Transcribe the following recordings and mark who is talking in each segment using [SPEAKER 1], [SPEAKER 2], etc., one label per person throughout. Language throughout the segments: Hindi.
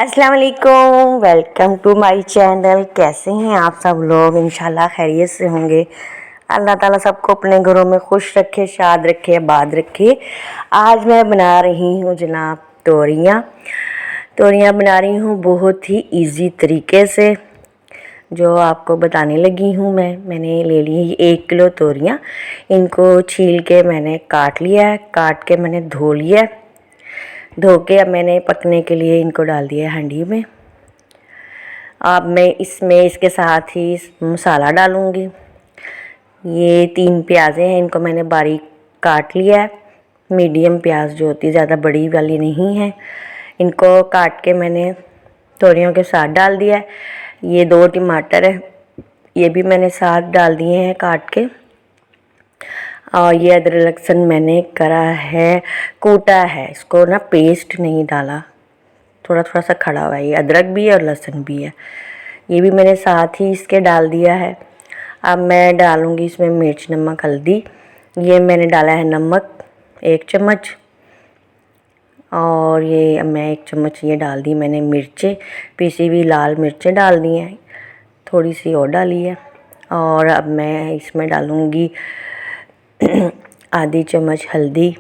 [SPEAKER 1] अस्सलाम वालेकुम, वेलकम टू माय चैनल। कैसे हैं आप सब लोग? इंशाल्लाह खैरियत से होंगे। अल्लाह ताला सबको अपने घरों में खुश रखे, शाद रखे, आबाद रखे। आज मैं बना रही हूँ जनाब तोरियाँ बना रही हूँ बहुत ही इजी तरीके से, जो आपको बताने लगी हूँ। मैंने ले ली 1 किलो तोरियाँ। इनको छील के मैंने काट लिया है, काट के मैंने धो लिया है। धो के अब मैंने पकने के लिए इनको डाल दिया है हांडी में। अब मैं इसके साथ ही मसाला डालूँगी। ये 3 प्याज़ें हैं, इनको मैंने बारीक काट लिया है। मीडियम प्याज जो होती है, ज़्यादा बड़ी वाली नहीं है। इनको काट के मैंने तोरियों के साथ डाल दिया है। ये 2 टमाटर है, ये भी मैंने साथ डाल दिए हैं काट के। और ये अदरक लहसुन मैंने करा है, कूटा है, इसको ना पेस्ट नहीं डाला, थोड़ा थोड़ा सा खड़ा हुआ है। ये अदरक भी है और लहसुन भी है, ये भी मैंने साथ ही इसके डाल दिया है। अब मैं डालूँगी इसमें मिर्च, नमक, हल्दी। ये मैंने डाला है नमक 1 चम्मच, और ये मैं 1 चम्मच ये डाल दी मैंने मिर्चें, पिसी हुई लाल मिर्चें डाल दी हैं, थोड़ी सी और डाली है। और अब मैं इसमें डालूँगी आधी चम्मच हल्दी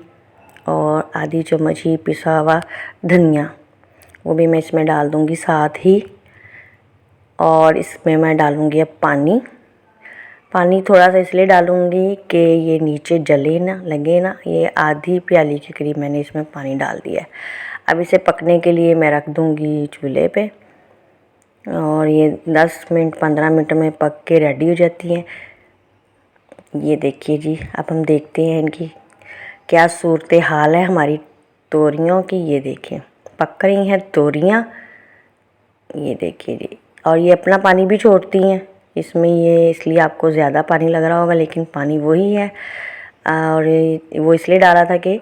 [SPEAKER 1] और आधी चम्मच ही पिसा हुआ धनिया, वो भी मैं इसमें डाल दूँगी साथ ही। और इसमें मैं डालूँगी अब पानी थोड़ा सा इसलिए डालूँगी कि ये नीचे जले ना लगे ना। ये आधी प्याली के करीब मैंने इसमें पानी डाल दिया है। अब इसे पकने के लिए मैं रख दूँगी चूल्हे पे, और ये 10 मिनट 15 मिनट में पक के रेडी हो जाती हैं। ये देखिए जी, अब हम देखते हैं इनकी क्या सूरत हाल है हमारी तोरियों की। ये देखें पक रही हैं तोरियाँ, ये देखिए जी। और ये अपना पानी भी छोड़ती हैं इसमें, ये इसलिए आपको ज़्यादा पानी लग रहा होगा, लेकिन पानी वही है। और वो इसलिए डाला था कि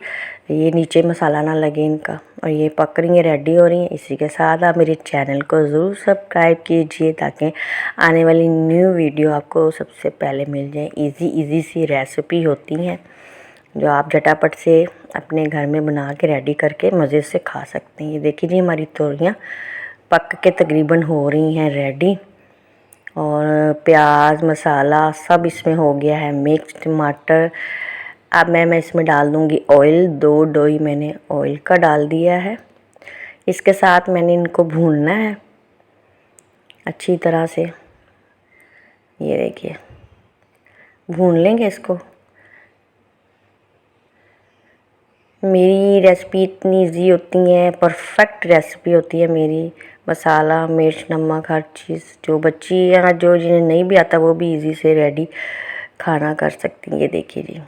[SPEAKER 1] ये नीचे मसाला ना लगे इनका। और ये पक रही हैं, रेडी हो रही हैं। इसी के साथ आप मेरे चैनल को ज़रूर सब्सक्राइब कीजिए, ताकि आने वाली न्यू वीडियो आपको सबसे पहले मिल जाए। इजी सी रेसिपी होती हैं जो आप झटापट से अपने घर में बना के रेडी करके मज़े से खा सकते हैं। ये देखिए जी, हमारी तोरियाँ पक के तकरीबन हो रही हैं रेडी, और प्याज मसाला सब इसमें हो गया है मिक्स, टमाटर। अब मैं इसमें डाल दूँगी ऑयल, 2 डोई मैंने ऑयल का डाल दिया है। इसके साथ मैंने इनको भूनना है अच्छी तरह से। ये देखिए भून लेंगे इसको। मेरी रेसिपी इतनी ईजी होती है, परफेक्ट रेसिपी होती है मेरी। मसाला, मिर्च, नमक, हर चीज़ जो बच्ची या जो जिन्हें नहीं भी आता वो भी इजी से रेडी खाना कर सकती हैं। ये देखिए जी,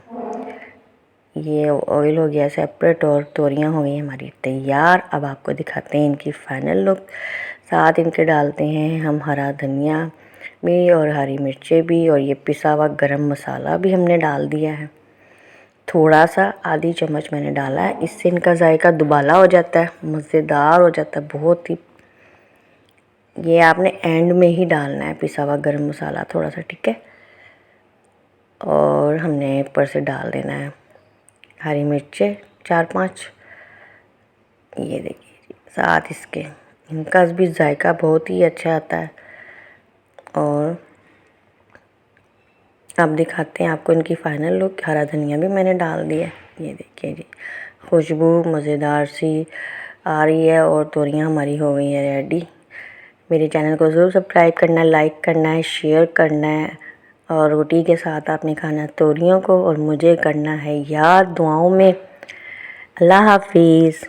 [SPEAKER 1] ये ऑयल हो गया सेपरेट और तोरियां हो गई हमारी तैयार। अब आपको दिखाते हैं इनकी फाइनल लुक। साथ इनके डालते हैं हम हरा धनिया भी और हरी मिर्चें भी, और ये पिसा हुआ गरम मसाला भी हमने डाल दिया है। थोड़ा सा आधी चम्मच मैंने डाला है, इससे इनका जायका दुबाला हो जाता है, मज़ेदार हो जाता है बहुत ही। ये आपने एंड में ही डालना है पिसा हुआ गरम मसाला थोड़ा सा, ठीक है। और हमने ऊपर से डाल देना है हरी मिर्चें 4-5। ये देखिए साथ इसके, इनका भी जायका बहुत ही अच्छा आता है। और अब दिखाते हैं आपको इनकी फाइनल लुक। हरा धनिया भी मैंने डाल दिया। ये देखिए जी, खुशबू मज़ेदार सी आ रही है, और तोरियां हमारी हो गई हैं रेडी। मेरे चैनल को ज़रूर सब्सक्राइब करना है, लाइक करना है, शेयर करना है, और रोटी के साथ आपने खाना है तोरियों को, और मुझे करना है याद दुआओं में। अल्लाह हाफिज़।